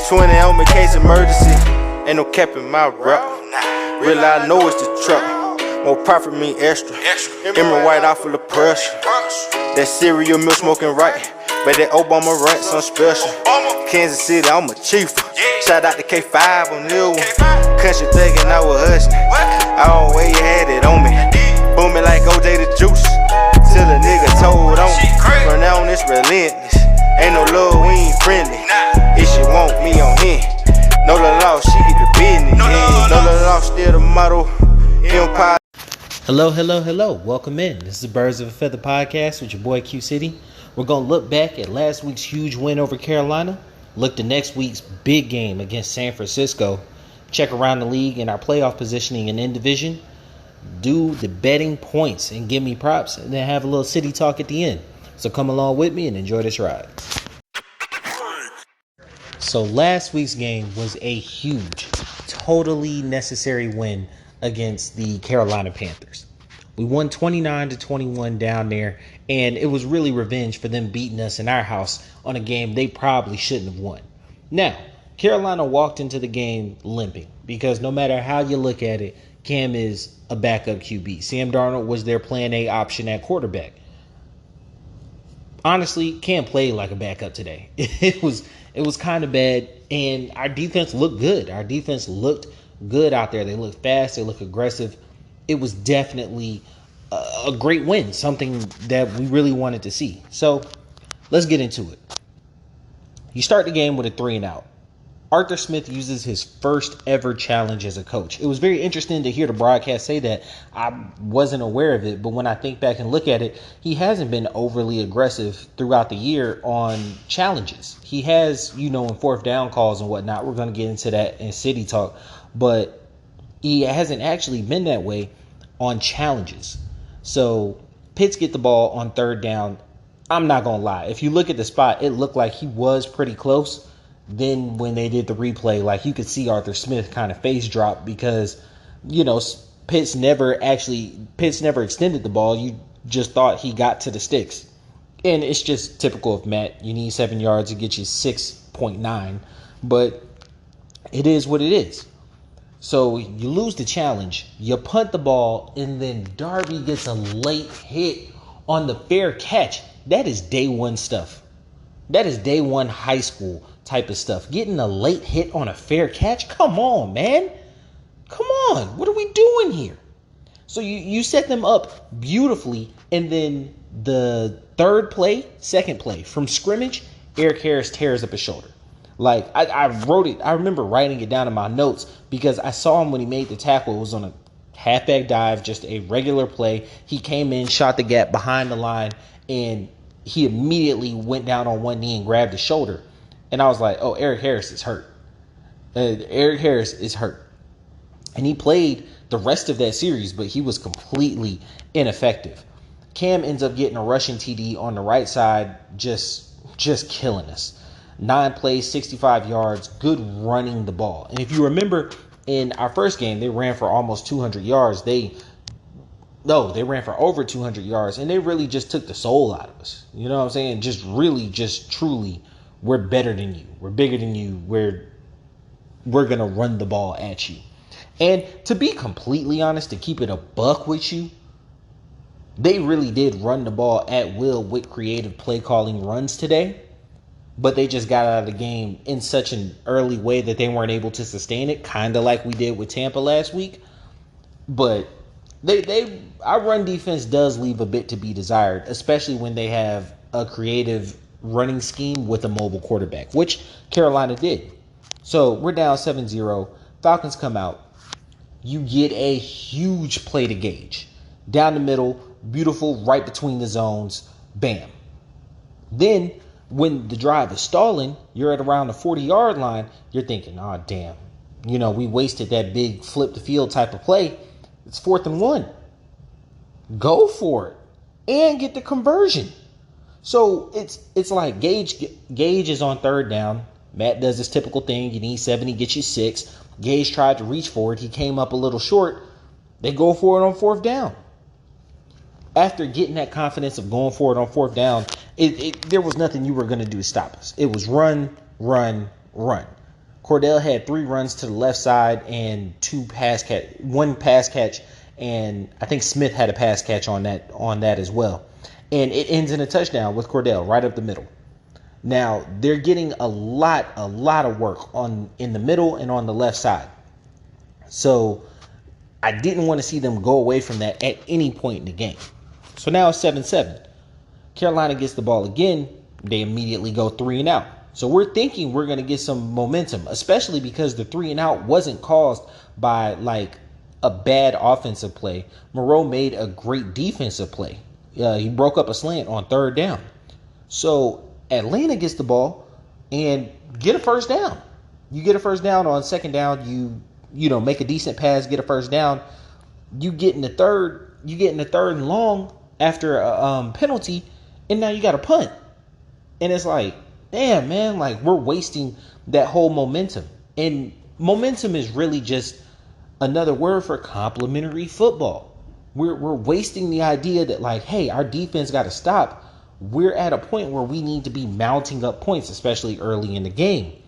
20 on me, case emergency. Ain't no cap in my rap. Real I know it's the truck. More profit mean extra. Emerald white out full of pressure. That cereal milk smoking right. But that Obama rent some special. Kansas City, I'm a chiefer. Shout out to K5 on new one. Country thuggin', I was hustling. I always had it on me. Booming like OJ the Juice. Till a nigga told on me. From now on, it's relentless. Ain't no love, we ain't friendly. If she want me on him. No the law, she get the business. No the law, still the motto. Empire. Hello. Welcome in. This is the Birds of a Feather podcast with your boy Q City. We're going to look back at last week's huge win over Carolina, look to next week's big game against San Francisco, check around the league and our playoff positioning in division, do the betting points and give me props, and then have a little city talk at the end. So come along with me and enjoy this ride. So last week's game was a huge, totally necessary win against the Carolina Panthers. We won 29-21 down there, and it was really revenge for them beating us in our house on a game they probably shouldn't have won. Now, Carolina walked into the game limping because no matter how you look at it, Cam is a backup QB. Sam Darnold was their plan A option at quarterback. Honestly, Cam played like a backup today. It was kind of bad, and our defense looked good. Our defense looked good out there. They looked fast. They looked aggressive. It was definitely a great win, something that we really wanted to see. So let's get into it. You start the game with a 3-and-out. Arthur Smith uses his first ever challenge as a coach. It was very interesting to hear the broadcast say that. I wasn't aware of it, but when I think back and look at it, he hasn't been overly aggressive throughout the year on challenges. He has, in fourth down calls and whatnot. We're going to get into that in City Talk, but he hasn't actually been that way on challenges. So Pitts get the ball on third down. I'm not going to lie. If you look at the spot, it looked like he was pretty close. Then when they did the replay, you could see Arthur Smith kind of face drop because, Pitts never extended the ball. You just thought he got to the sticks. And it's just typical of Matt. You need 7 yards to get you 6.9. But it is what it is. So you lose the challenge, you punt the ball, and then Darby gets a late hit on the fair catch. That is day one stuff. That is day one high school type of stuff. Getting a late hit on a fair catch? Come on, man. Come on. What are we doing here? So you set them up beautifully, and then the second play, from scrimmage, Eric Harris tears up his shoulder. I wrote it. I remember writing it down in my notes because I saw him when he made the tackle. It was on a halfback dive, just a regular play. He came in, shot the gap behind the line, and he immediately went down on one knee and grabbed his shoulder. And I was like, oh, Eric Harris is hurt. Eric Harris is hurt. And he played the rest of that series, but he was completely ineffective. Cam ends up getting a rushing TD on the right side, just killing us. 9 plays, 65 yards, good running the ball. And if you remember in our first game, they ran for almost 200 yards. They ran for over 200 yards, and they really just took the soul out of us. You know what I'm saying? Just truly, we're better than you. We're bigger than you. We're going to run the ball at you. And to be completely honest, to keep it a buck with you, they really did run the ball at will with creative play calling runs today. But they just got out of the game in such an early way that they weren't able to sustain it, kind of like we did with Tampa last week. But our run defense does leave a bit to be desired, especially when they have a creative running scheme with a mobile quarterback, which Carolina did. So we're down 7-0. Falcons come out. You get a huge play to Gage. Down the middle, beautiful, right between the zones. Bam. Then when the drive is stalling, you're at around the 40-yard line, you're thinking, oh, damn. We wasted that big flip the field type of play. It's 4th and 1. Go for it and get the conversion. So it's like Gage is on third down. Matt does his typical thing. You need 7, he gets you 6. Gage tried to reach for it. He came up a little short. They go for it on 4th down. After getting that confidence of going for it on 4th down, there was nothing you were going to do to stop us. It was run, run, run. Cordell had 3 runs to the left side and 1 pass catch, and I think Smith had a pass catch on that as well. And it ends in a touchdown with Cordell right up the middle. Now they're getting a lot of work in the middle and on the left side. So I didn't want to see them go away from that at any point in the game. So now it's 7-7. Carolina gets the ball again. They immediately go 3 and out. So we're thinking we're going to get some momentum, especially because the 3 and out wasn't caused by like a bad offensive play. Moreau made a great defensive play. He broke up a slant on 3rd down. So Atlanta gets the ball and get a first down. You get a first down on 2nd down. You know, make a decent pass, get a first down. You get in the third and long after a penalty, and now you got a punt. And it's like, damn, man, like we're wasting that whole momentum. And momentum is really just another word for complimentary football. We're wasting the idea that like, hey, our defense got to stop. We're at a point where we need to be mounting up points, especially early in the game.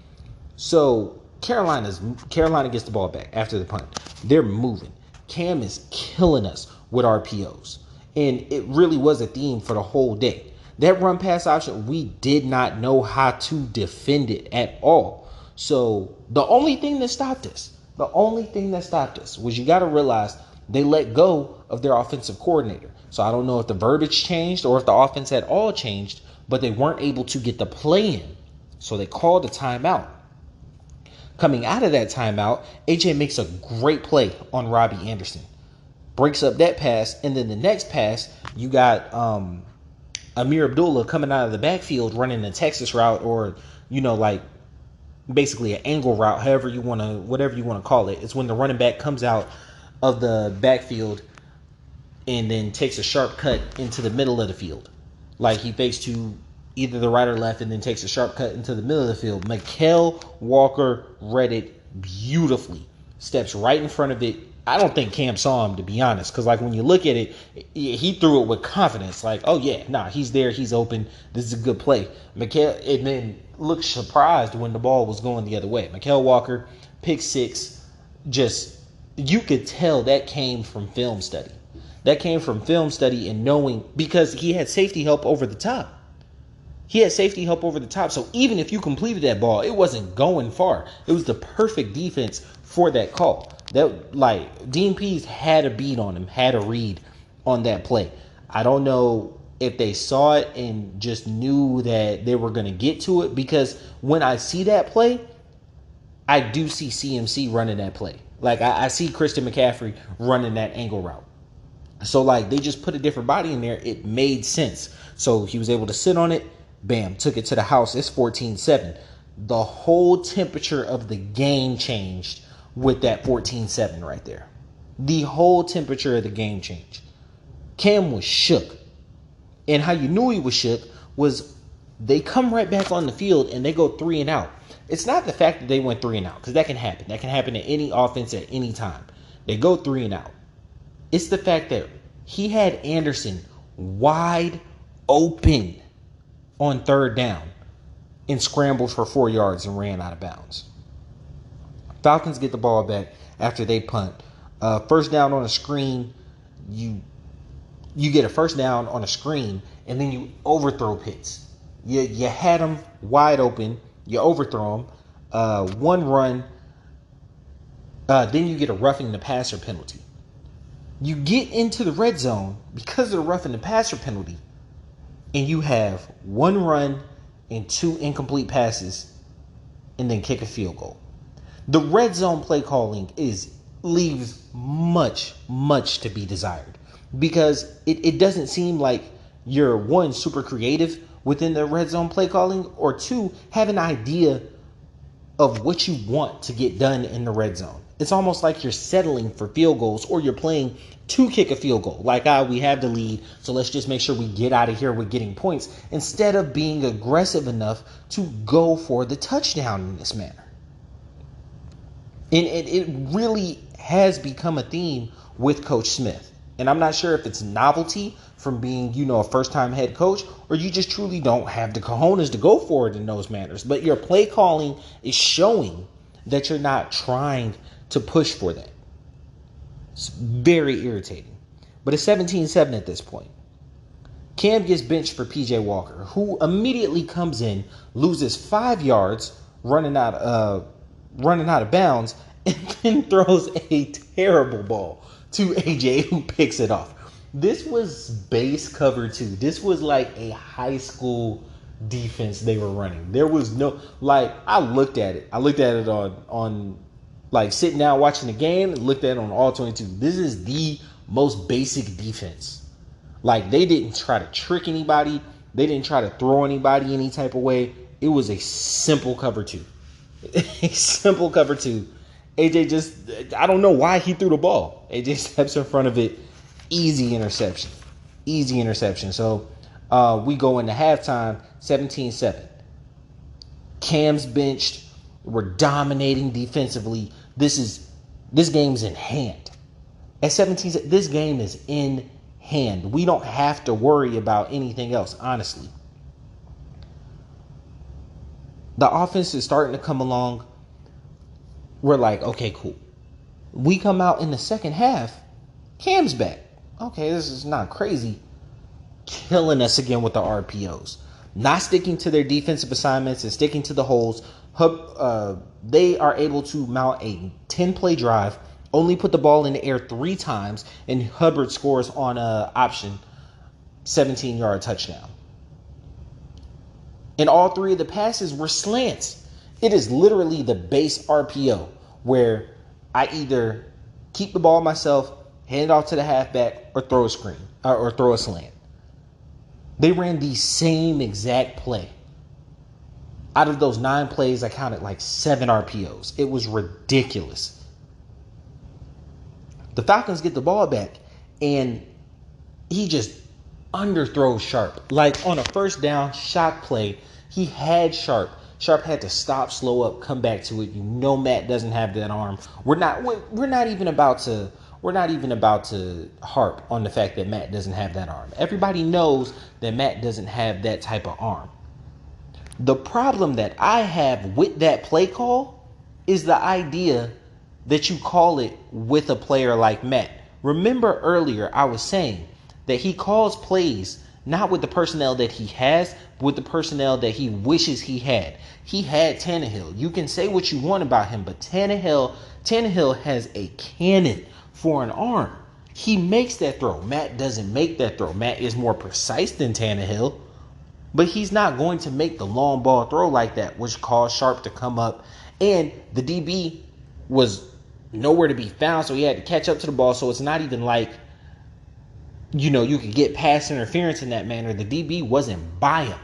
So Carolina gets the ball back after the punt. They're moving. Cam is killing us with RPOs. And it really was a theme for the whole day. That run pass option, we did not know how to defend it at all. So the only thing that stopped us was, you got to realize, they let go of their offensive coordinator. So I don't know if the verbiage changed or if the offense at all changed, but they weren't able to get the play in. So they called a timeout. Coming out of that timeout, AJ makes a great play on Robbie Anderson. Breaks up that pass, and then the next pass, you got Amir Abdullah coming out of the backfield running a Texas route, or, you know, like basically an angle route, whatever you want to call it. It's when the running back comes out of the backfield and then takes a sharp cut into the middle of the field. Like he fakes to either the right or left and then takes a sharp cut into the middle of the field. Mykal Walker read it beautifully. Steps right in front of it. I don't think Cam saw him, to be honest, because like when you look at it, he threw it with confidence. Like, oh yeah, he's there, he's open. This is a good play. Mykal, and then looked surprised when the ball was going the other way. Mykal Walker, pick 6. Just, you could tell that came from film study. That came from film study and knowing, because he had safety help over the top. So even if you completed that ball, it wasn't going far. It was the perfect defense for that call. That, like, Dean Pease had a beat on him, had a read on that play. I don't know if they saw it and just knew that they were going to get to it, because when I see that play, I do see CMC running that play. Like, I see Christian McCaffrey running that angle route. So, like, they just put a different body in there. It made sense. So he was able to sit on it. Bam, took it to the house. It's 14-7. The whole temperature of the game changed with that 14-7 right there. The whole temperature of the game changed. Cam was shook. And how you knew he was shook was they come right back on the field and they go 3 and out. It's not the fact that they went 3 and out, because that can happen. That can happen to any offense at any time. They go 3 and out. It's the fact that he had Anderson wide open on 3rd down and scrambled for 4 yards and ran out of bounds. Falcons get the ball back after they punt. First down on a screen. You get a first down on a screen, and then you overthrow Pitts. You had him wide open. You overthrow him. 1 run. Then you get a roughing the passer penalty. You get into the red zone because of the roughing the passer penalty, and you have 1 run and 2 incomplete passes, and then kick a field goal. The red zone play calling leaves much to be desired, because it doesn't seem like you're, 1, super creative within the red zone play calling, or 2, have an idea of what you want to get done in the red zone. It's almost like you're settling for field goals, or you're playing to kick a field goal. Like, we have the lead, so let's just make sure we get out of here with getting points, instead of being aggressive enough to go for the touchdown in this manner. And it really has become a theme with Coach Smith. And I'm not sure if it's novelty from being, a first-time head coach, or you just truly don't have the cojones to go for it in those manners. But your play calling is showing that you're not trying to push for that. It's very irritating. But it's 17-7 at this point. Cam gets benched for PJ Walker, who immediately comes in, loses 5 yards, running out of bounds, and then throws a terrible ball to AJ, who picks it off. This was base cover 2. This was like a high school defense they were running. There was no, like, I looked at it on like sitting down watching the game, and looked at it on all 22. This is the most basic defense. Like, they didn't try to trick anybody. They didn't try to throw anybody any type of way. It was a simple cover 2. A simple cover 2. AJ just, I don't know why he threw the ball. AJ steps in front of it. Easy interception. Easy interception. So we go into halftime 17-7. Cam's benched. We're dominating defensively. This game's in hand. At 17, this game is in hand. We don't have to worry about anything else, honestly. The offense is starting to come along. We're like, okay, cool. We come out in the second half. Cam's back. Okay, this is not crazy. Killing us again with the RPOs. Not sticking to their defensive assignments and sticking to the holes. They are able to mount a 10-play drive, only put the ball in the air 3 times, and Hubbard scores on an option 17-yard touchdown. And all 3 of the passes were slants. It is literally the base RPO where I either keep the ball myself, hand it off to the halfback, or throw a screen or throw a slant. They ran the same exact play. Out of those 9 plays, I counted like 7 RPOs. It was ridiculous. The Falcons get the ball back, and he just underthrows Sharp. Like on a first down shot play, he had Sharp. Sharp had to stop, slow up, come back to it. You know Matt doesn't have that arm. We're not even about to harp on the fact that Matt doesn't have that arm. Everybody knows that Matt doesn't have that type of arm. The problem that I have with that play call is the idea that you call it with a player like Matt. Remember earlier I was saying that he calls plays not with the personnel that he has, but with the personnel that he wishes he had. He had Tannehill. You can say what you want about him, but Tannehill has a cannon for an arm. He makes that throw. Matt doesn't make that throw. Matt is more precise than Tannehill, but he's not going to make the long ball throw like that, which caused Sharp to come up. And the DB was nowhere to be found, so he had to catch up to the ball. So it's not even like, you could get pass interference in that manner. The DB wasn't by him.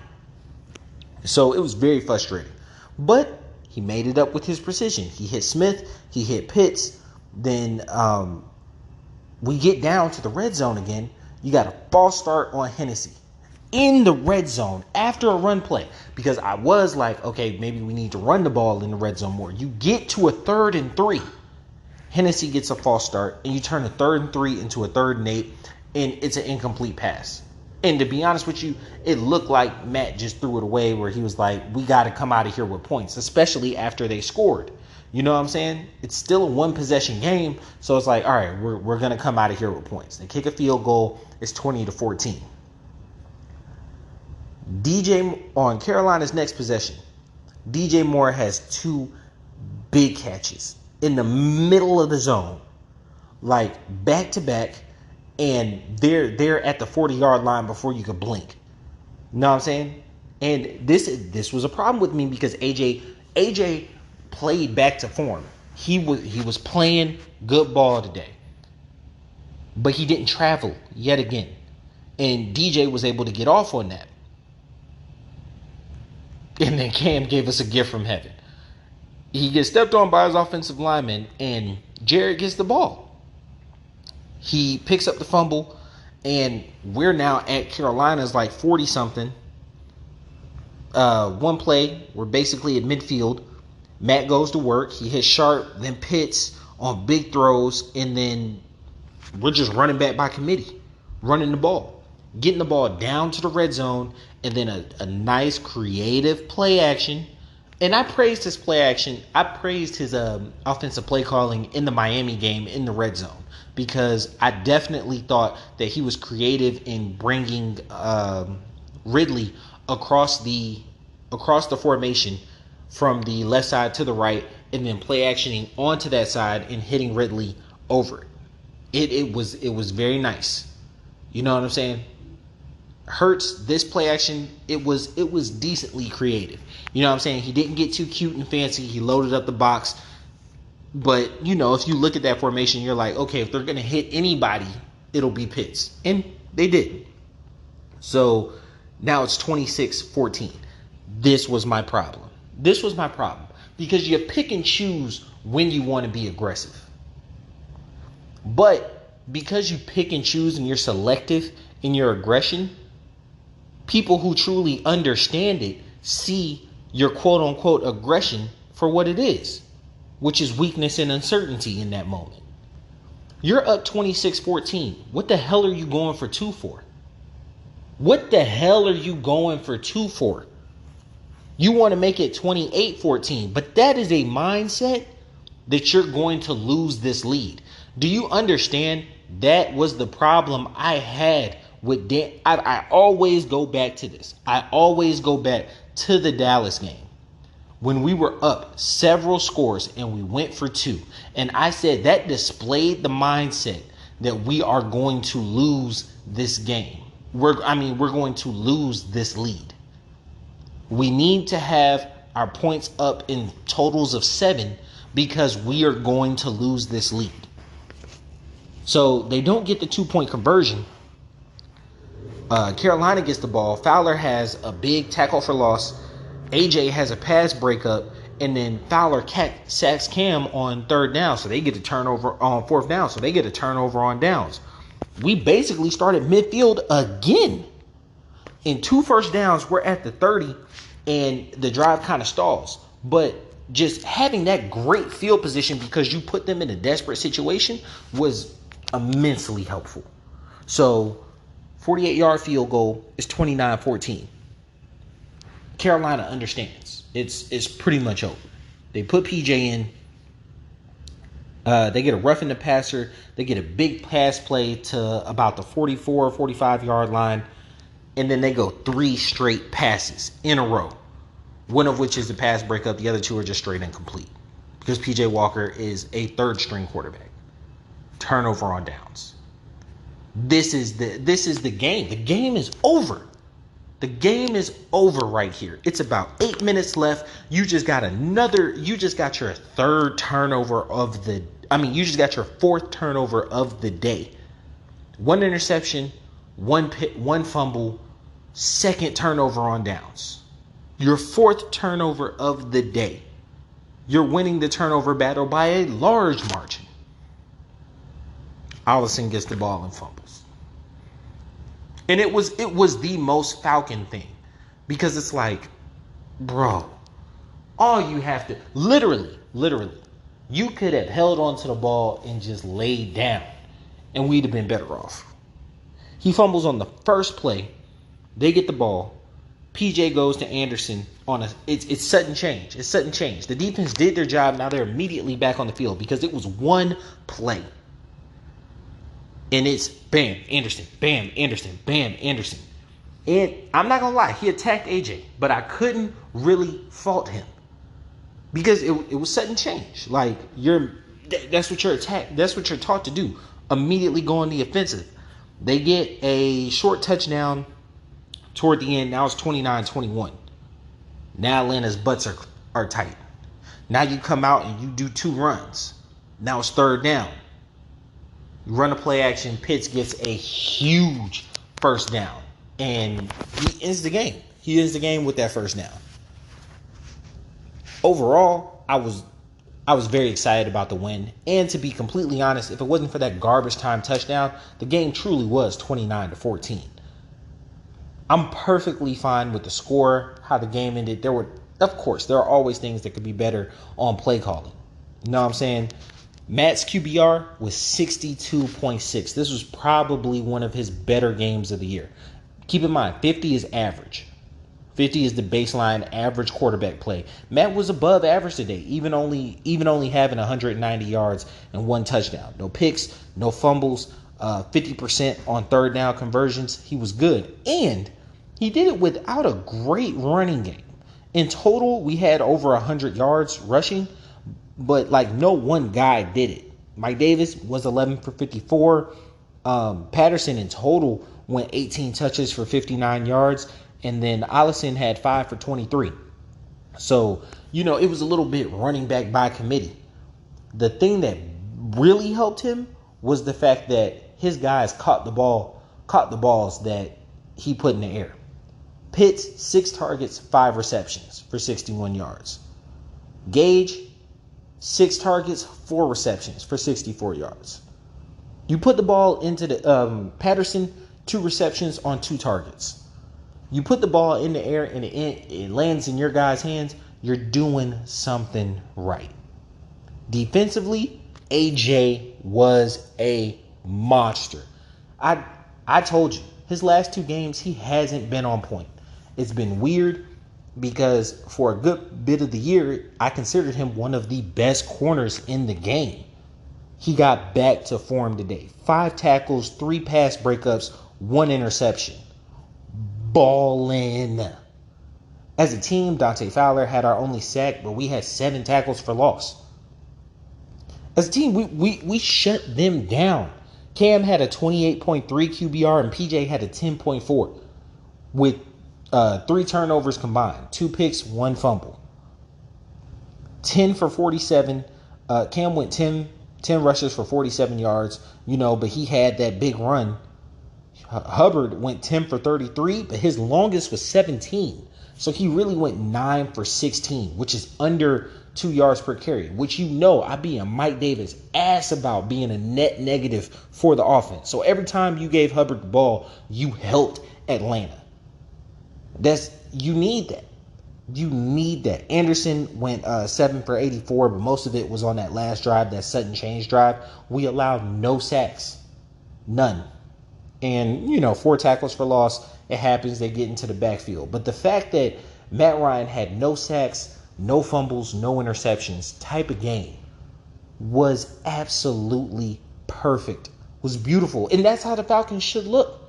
So it was very frustrating. But he made it up with his precision. He hit Smith. He hit Pitts. Then we get down to the red zone again. You got a false start on Hennessy in the red zone after a run play. Because I was like, okay, maybe we need to run the ball in the red zone more. You get to a 3rd and 3. Hennessy gets a false start, and you turn a 3rd and 3 into a 3rd and 8, and it's an incomplete pass. And to be honest with you, it looked like Matt just threw it away, where he was like, we got to come out of here with points, especially after they scored. You know what I'm saying? It's still a 1-possession game, so it's like, all right, we're going to come out of here with points. They kick a field goal. It's 20-14. DJ, on Carolina's next possession, DJ Moore has 2 big catches in the middle of the zone, like back to back, and they're at the 40-yard line before you could blink. You know what I'm saying? And this was a problem with me because AJ played back to form. He was playing good ball today, but he didn't travel yet again, and DJ was able to get off on that. And then Cam gave us a gift from heaven. He gets stepped on by his offensive lineman, and Jared gets the ball. He picks up the fumble, and we're now at Carolina's like 40-something. One play, we're basically at midfield. Matt goes to work. He hits Sharp, then Pitts on big throws, and then we're just running back by committee, running the ball, getting the ball down to the red zone, and then a nice creative play action, And I praised his play action. I praised his offensive play calling in the Miami game in the red zone, because I definitely thought that he was creative in bringing Ridley across the formation from the left side to the right, and then play actioning onto that side and hitting Ridley over it. It was very nice. You know what I'm saying? Hurts, this play action, it was decently creative. You know what I'm saying? He didn't get too cute and fancy. He loaded up the box. But, you know, if you look at that formation, you're like, okay, if they're going to hit anybody, it'll be Pitts. And they did. So now it's 26-14. This was my problem. Because you pick and choose when you want to be aggressive. But because you pick and choose and you're selective in your aggression, people who truly understand it see your quote-unquote aggression for what it is, which is weakness and uncertainty in that moment. You're up 26-14. What the hell are you going for 2 for? You want to make it 28-14, but that is a mindset that you're going to lose this lead. Do you understand? That was the problem I had with Dan. I always go back to this. I always go back to the Dallas game when we were up several scores and we went for 2. And I said that displayed the mindset that we are going to lose this game. We're going to lose this lead. We need to have our points up in totals of 7 because we are going to lose this lead. So they don't get the 2-point conversion. Carolina gets the ball. Fowler has a big tackle for loss. AJ has a pass breakup. And then Fowler sacks Cam on 3rd down. So they get a turnover on 4th down. So they get a turnover on downs. We basically started midfield again. In 2 first downs, we're at the 30. And the drive kind of stalls. But just having that great field position because you put them in a desperate situation was immensely helpful. So 48-yard field goal is 29-14. Carolina understands. It's pretty much over. They put PJ in. They get a roughing the passer. They get a big pass play to about the 44 or 45-yard line. And then they go 3 straight passes in a row. One of which is a pass breakup. The other 2 are just straight incomplete. Because PJ Walker is a 3rd-string quarterback. Turnover on downs. This is the game. The game is over. The game is over right here. It's about 8 minutes left. You just got your 3rd turnover of the you just got your 4th turnover of the day. 1 interception, 1 fumble, 2nd turnover on downs. Your 4th turnover of the day. You're winning the turnover battle by a large margin. Allison gets the ball and fumbles. And it was the most Falcon thing. Because it's like, bro, all you have to, literally, you could have held onto the ball and just laid down. And we'd have been better off. He fumbles on the first play. They get the ball. PJ goes to Anderson on it's sudden change. It's sudden change. The defense did their job. Now they're immediately back on the field because it was 1 play. And it's bam, Anderson, bam, Anderson, bam, Anderson. And I'm not going to lie, he attacked AJ, but I couldn't really fault him. Because it was sudden change. Like that's what you're taught to do. Immediately go on the offensive. They get a short touchdown toward the end. Now it's 29-21. Now Atlanta's butts are tight. Now you come out and you do 2 runs. Now it's 3rd down. You run a play action. Pitts gets a huge 1st down. And he ends the game. He ends the game with that 1st down. Overall, I was very excited about the win. And to be completely honest, if it wasn't for that garbage time touchdown, the game truly was 29-14. I'm perfectly fine with the score, how the game ended. Of course, there are always things that could be better on play calling. You know what I'm saying? Matt's QBR was 62.6. This was probably one of his better games of the year. Keep in mind, 50 is average. 50 is the baseline average quarterback play. Matt was above average today, even only having 190 yards and 1 touchdown. No picks, no fumbles, 50% on third down conversions. He was good. And he did it without a great running game. In total, we had over 100 yards rushing, but like no one guy did it. Mike Davis was 11 for 54. Patterson in total went 18 touches for 59 yards. And then Allison had 5 for 23. So, it was a little bit running back by committee. The thing that really helped him was the fact that his guys caught the balls that he put in the air. Pitts, 6 targets, 5 receptions for 61 yards. Gage, 6 targets, 4 receptions for 64 yards. You put the ball into the Patterson, 2 receptions on 2 targets. You put the ball in the air and it lands in your guys' hands, you're doing something right. Defensively, AJ was a monster. I told you, his last 2 games, he hasn't been on point. It's been weird because for a good bit of the year, I considered him one of the best corners in the game. He got back to form today. 5 tackles, 3 pass breakups, 1 interception. Ballin'. As a team, Dante Fowler had our only sack, but we had 7 tackles for loss. As a team, we shut them down. Cam had a 28.3 QBR and PJ had a 10.4 with 3 turnovers combined, 2 picks, 1 fumble. 10 for 47. Cam went 10 rushes for 47 yards, but he had that big run. Hubbard went 10 for 33, but his longest was 17. So he really went 9 for 16, which is under 2 yards per carry, which I be a Mike Davis ass about being a net negative for the offense. So every time you gave Hubbard the ball, you helped Atlanta. You need that. You need that. Anderson went 7 for 84, but most of it was on that last drive, that sudden change drive. We allowed no sacks. None. And, 4 tackles for loss. It happens. They get into the backfield. But the fact that Matt Ryan had no sacks, no fumbles, no interceptions type of game was absolutely perfect. Was beautiful. And that's how the Falcons should look.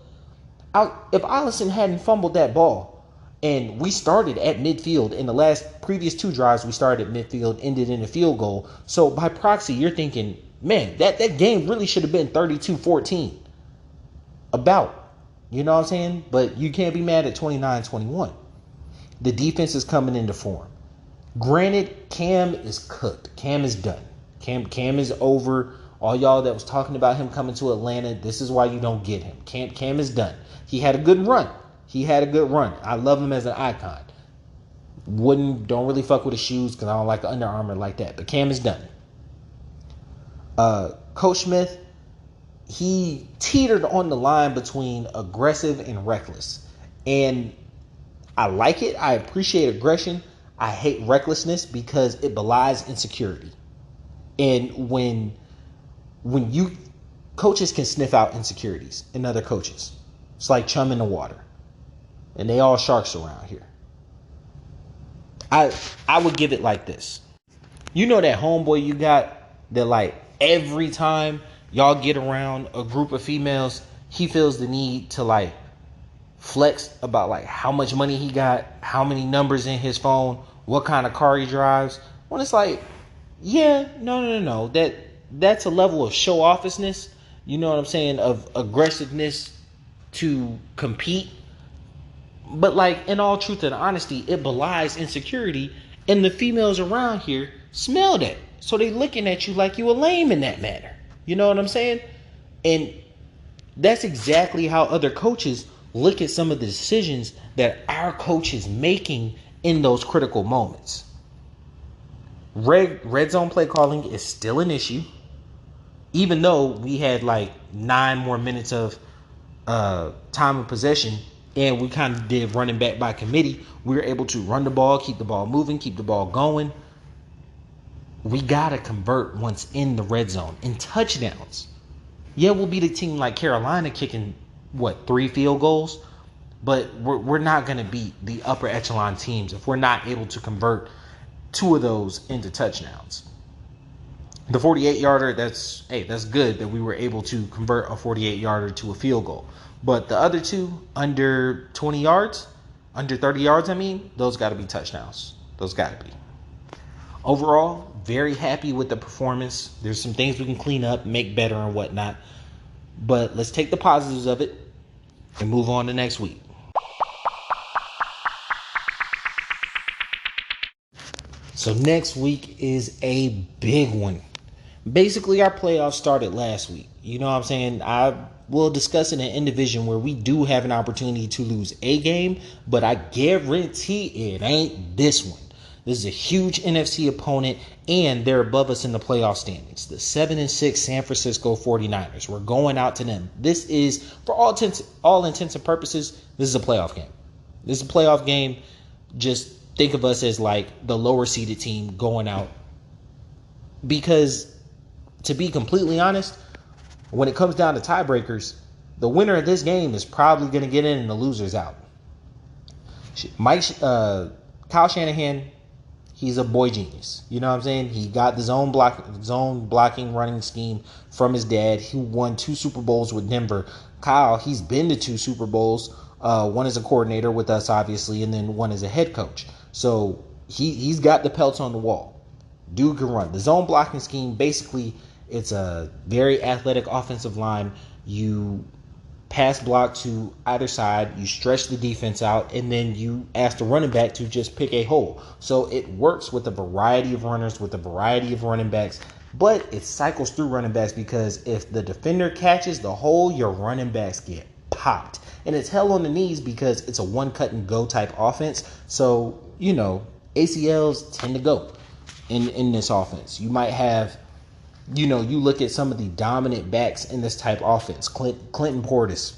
If Allison hadn't fumbled that ball, and we started at midfield in the previous 2 drives, we started at midfield, ended in a field goal. So by proxy, you're thinking, man, that game really should have been 32-14. You know what I'm saying? But you can't be mad at 29-21. The defense is coming into form. Granted, Cam is cooked. Cam is done. Cam is over. All y'all that was talking about him coming to Atlanta, this is why you don't get him. Cam is done. He had a good run. I love him as an icon. Don't really fuck with his shoes because I don't like the Under Armour like that. But Cam is done. Coach Smith, he teetered on the line between aggressive and reckless. And I like it. I appreciate aggression. I hate recklessness because it belies insecurity. And when coaches can sniff out insecurities in other coaches, it's like chum in the water. And they all sharks around here. I would give it like this. That homeboy you got that like every time y'all get around a group of females, he feels the need to like flex about like how much money he got, how many numbers in his phone, what kind of car he drives. When it's like, yeah, no. That's a level of show offishness, you know what I'm saying, of aggressiveness to compete. But like in all truth and honesty, it belies insecurity, and the females around here smell that. So they looking at you like you a lame in that manner. You know what I'm saying? And that's exactly how other coaches look at some of the decisions that our coach is making in those critical moments. Red zone play calling is still an issue. Even though we had like 9 more minutes of time of possession and we kind of did running back by committee, we were able to run the ball, keep the ball moving, keep the ball going. We got to convert once in the red zone in touchdowns. Yeah, we'll beat a team like Carolina kicking, 3 field goals? but we're not going to beat the upper echelon teams if we're not able to convert 2 of those into touchdowns. The 48-yarder, that's good that we were able to convert a 48-yarder to a field goal. But the other 2 under 20 yards, under 30 yards, those got to be touchdowns. Those got to be. Overall, very happy with the performance. There's some things we can clean up, make better and whatnot. But let's take the positives of it and move on to next week. So next week is a big one. Basically, our playoffs started last week. You know what I'm saying? I will discuss it in division where we do have an opportunity to lose a game, but I guarantee it ain't this one. This is a huge NFC opponent, and they're above us in the playoff standings. The 7-6 San Francisco 49ers. We're going out to them. This is, for all intents and purposes, this is a playoff game. This is a playoff game. Just think of us as like the lower seeded team going out. Because, to be completely honest, when it comes down to tiebreakers, the winner of this game is probably going to get in and the loser's out. Kyle Shanahan, he's a boy genius. You know what I'm saying? He got the zone blocking running scheme from his dad. He won 2 Super Bowls with Denver. Kyle, he's been to 2 Super Bowls. One as a coordinator with us, obviously, and then one as a head coach. So he's got the pelts on the wall. Dude can run. The zone blocking scheme, basically, it's a very athletic offensive line. You pass block to either side, you stretch the defense out, and then you ask the running back to just pick a hole. So it works with a variety of runners, with a variety of running backs, but it cycles through running backs because if the defender catches the hole, your running backs get popped. And it's hell on the knees because it's a one cut and go type offense. So, ACLs tend to go in this offense. You might have, you look at some of the dominant backs in this type offense. Clinton Portis,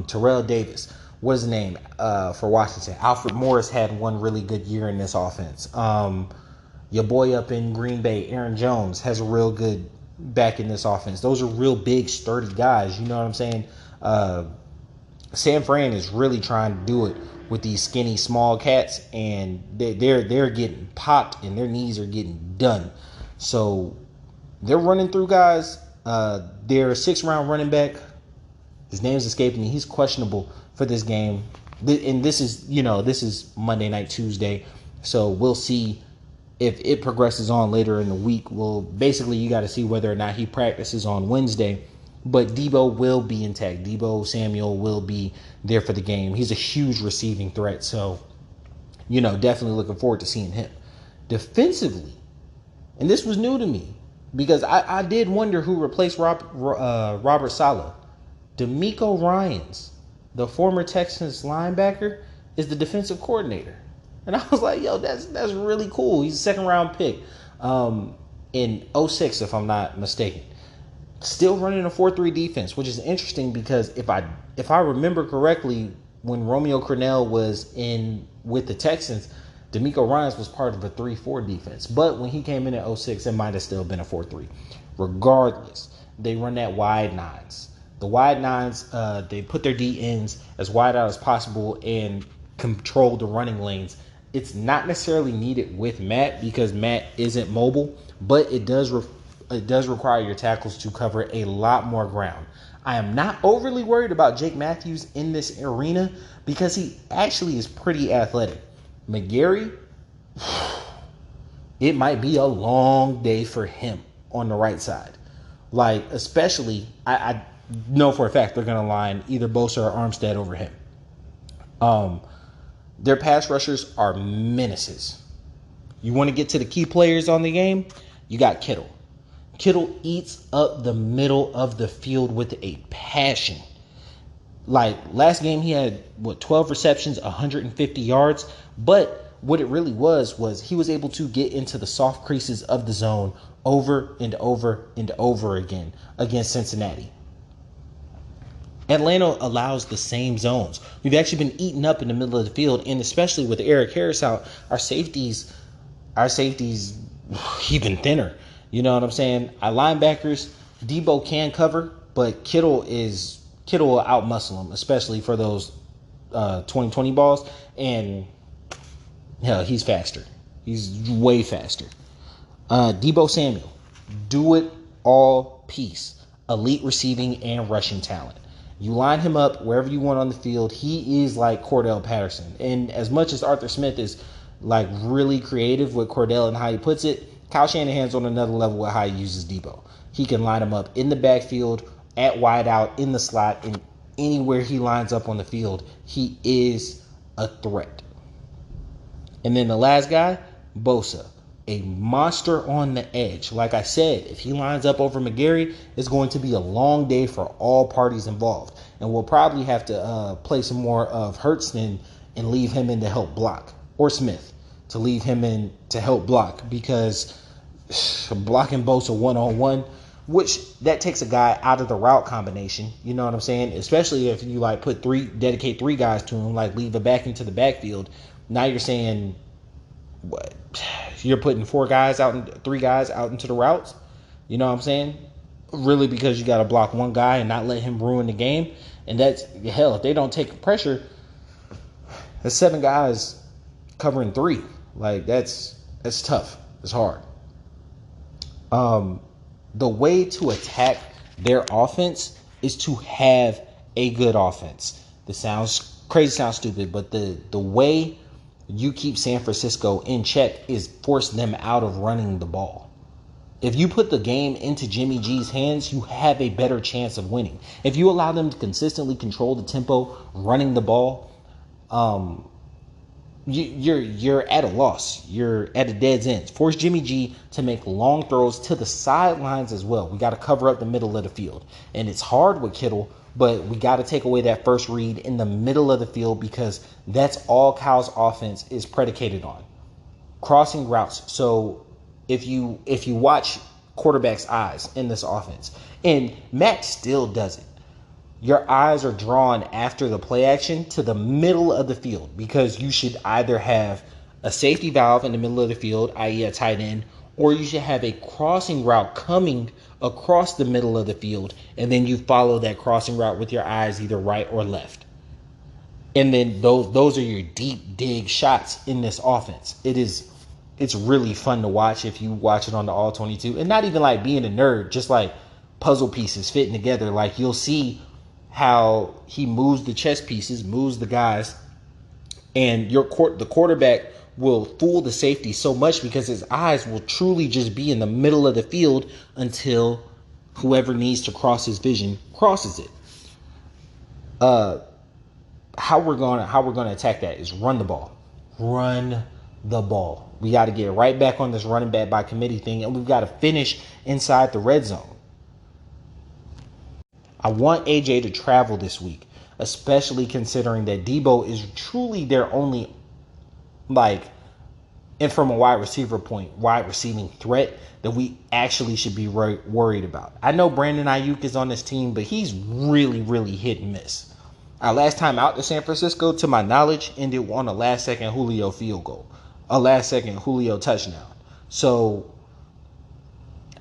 Terrell Davis. What is the name for Washington? Alfred Morris had one really good year in this offense. Your boy up in Green Bay, Aaron Jones, has a real good back in this offense. Those are real big, sturdy guys. You know what I'm saying? San Fran is really trying to do it with these skinny, small cats, and they're getting popped and their knees are getting done. So they're running through guys. Their 6th-round running back, his name's escaping me. He's questionable for this game. And this is Monday night, Tuesday. So we'll see if it progresses on later in the week. Well, basically, you got to see whether or not he practices on Wednesday. But Debo will be intact. Debo Samuel will be there for the game. He's a huge receiving threat. So, definitely looking forward to seeing him. Defensively, and this was new to me, because I did wonder who replaced Robert Saleh. DeMeco Ryans, the former Texans linebacker, is the defensive coordinator. And I was like, yo, that's really cool. He's a 2nd-round pick in 2006, if I'm not mistaken. Still running a 4-3 defense, which is interesting because if I remember correctly, when Romeo Crennel was in with the Texans, DeMeco Ryans was part of a 3-4 defense. But when he came in at 2006, it might have still been a 4-3. Regardless, they run that wide nines. The wide nines, they put their D ends as wide out as possible and control the running lanes. It's not necessarily needed with Matt because Matt isn't mobile, but it does require your tackles to cover a lot more ground. I am not overly worried about Jake Matthews in this arena because he actually is pretty athletic. McGarry, it might be a long day for him on the right side. Like, especially, I know for a fact they're going to line either Bosa or Armstead over him. Their pass rushers are menaces. You want to get to the key players on the game? You got Kittle. Kittle eats up the middle of the field with a passion. Like, last game he had, 12 receptions, 150 yards. But what it really was he was able to get into the soft creases of the zone over and over and over again against Cincinnati. Atlanta allows the same zones. We've actually been eaten up in the middle of the field, and especially with Eric Harris out, our safeties even thinner. You know what I'm saying? Our linebackers, Debo can cover, but Kittle will outmuscle him, especially for those 2020 balls, and hell, he's faster. He's way faster. Debo Samuel, do it all piece. Elite receiving and rushing talent. You line him up wherever you want on the field. He is like Cordell Patterson. And as much as Arthur Smith is like really creative with Cordell and how he puts it, Kyle Shanahan's on another level with how he uses Debo. He can line him up in the backfield, at wide out, in the slot, and anywhere he lines up on the field. He is a threat. And then the last guy, Bosa, a monster on the edge. Like I said, if he lines up over McGarry, it's going to be a long day for all parties involved. And we'll probably have to play some more of Hurts and leave him in to help block. Or Smith to leave him in to help block, because blocking Bosa one-on-one, which that takes a guy out of the route combination. You know what I'm saying? Especially if you like dedicate three guys to him, like leave a back into the backfield. Now you're saying, what? You're putting three guys out into the routes. You know what I'm saying? Really, because you got to block one guy and not let him ruin the game. And that's, hell, if they don't take pressure, that's 7 guys covering 3. Like, that's tough. It's hard. The way to attack their offense is to have a good offense. This sounds crazy, sounds stupid, but the way you keep San Francisco in check is force them out of running the ball. If you put the game into Jimmy G's hands, you have a better chance of winning. If you allow them to consistently control the tempo running the ball, you're at a loss. You're at a dead's end. Force Jimmy G to make long throws to the sidelines as well. We got to cover up the middle of the field. And it's hard with Kittle, but we got to take away that first read in the middle of the field, because that's all Kyle's offense is predicated on. Crossing routes. So if you watch quarterback's eyes in this offense, and Matt still does it, your eyes are drawn after the play action to the middle of the field, because you should either have a safety valve in the middle of the field, i.e. a tight end, or you should have a crossing route coming across the middle of the field, and then you follow that crossing route with your eyes either right or left. And then those are your deep dig shots in this offense. It's really fun to watch if you watch it on the All 22, and not even like being a nerd, just like puzzle pieces fitting together. Like, you'll see how he moves the chess pieces, moves the guys, and the quarterback will fool the safety so much because his eyes will truly just be in the middle of the field until whoever needs to cross his vision crosses it. How we're gonna attack that is run the ball. Run the ball. We got to get right back on this running back by committee thing, and we've got to finish inside the red zone. I want AJ to travel this week, especially considering that Debo is truly their only, like, and from a wide receiving threat that we actually should be worried about. I know Brandon Ayuk is on this team, but he's really, really hit and miss. Our last time out to San Francisco, to my knowledge, ended on a last-second Julio field goal, a last-second Julio touchdown. So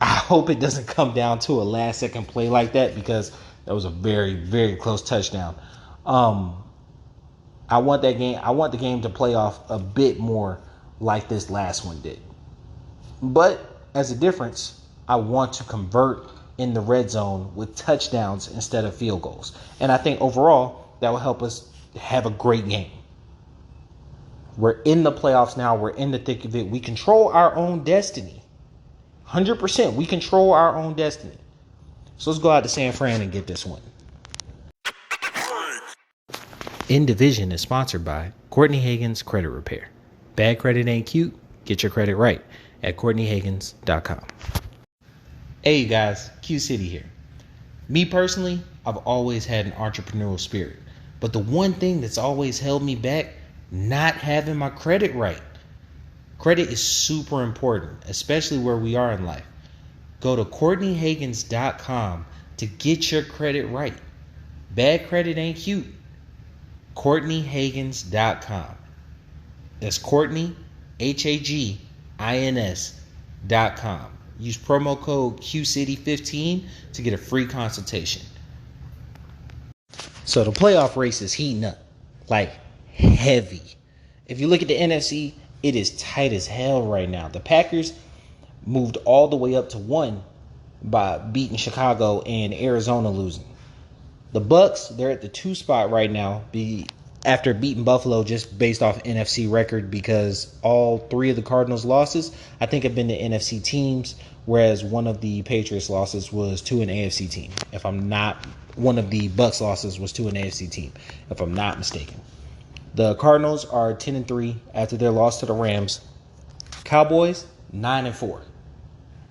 I hope it doesn't come down to a last-second play like that, because that was a very, very close touchdown. I want the game to play off a bit more like this last one did. But as a difference, I want to convert in the red zone with touchdowns instead of field goals. And I think overall that will help us have a great game. We're in the playoffs now. We're in the thick of it. We control our own destiny. 100%. We control our own destiny. So let's go out to San Fran and get this one. In Division is sponsored by Courtney Hagen's Credit Repair. Bad credit ain't cute. Get your credit right at CourtneyHagans.com. Hey, you guys. Q City here. Me personally, I've always had an entrepreneurial spirit. But the one thing that's always held me back, not having my credit right. Credit is super important, especially where we are in life. Go to CourtneyHagans.com to get your credit right. Bad credit ain't cute. CourtneyHagans.com. That's Courtney, HAGINS.com. Use promo code QCity15 to get a free consultation. So the playoff race is heating up. like heavy. If you look at the NFC, it is tight as hell right now. The Packers moved all the way up to 1 by beating Chicago and Arizona losing. The Bucks, they're at the 2 spot right now after beating Buffalo just based off NFC record, because all 3 of the Cardinals losses I think have been to NFC teams, whereas one of the Patriots losses was to an AFC team. If I'm not, one of the Bucks losses was to an AFC team, if I'm not mistaken. The Cardinals are 10-3 after their loss to the Rams. Cowboys 9-4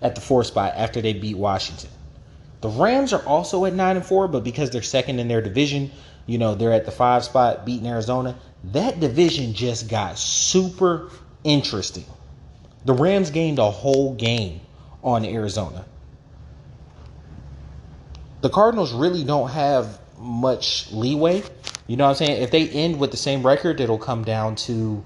at the 4 spot after they beat Washington. The Rams are also at 9-4, but because they're second in their division, they're at the 5 spot, beating Arizona. That division just got super interesting. The Rams gained a whole game on Arizona. The Cardinals really don't have much leeway. You know what I'm saying? If they end with the same record, it'll come down to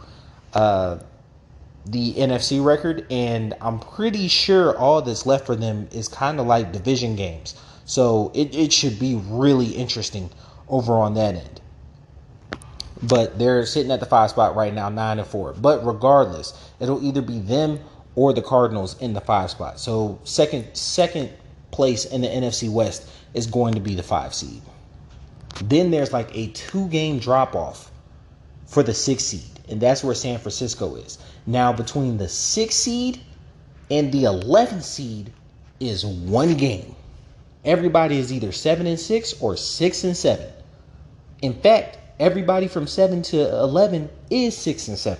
the NFC record, and I'm pretty sure all that's left for them is kind of like division games. So it should be really interesting over on that end. But they're sitting at the 5 spot right now, 9-4. But regardless, it'll either be them or the Cardinals in the 5 spot. So second place in the NFC West is going to be the 5 seed. Then there's like a 2-game drop off for the 6 seed. And that's where San Francisco is. Now, between the 6th seed and the 11th seed is 1 game. Everybody is either 7-6 or 6-7. In fact, everybody from 7 to 11 is 6-7.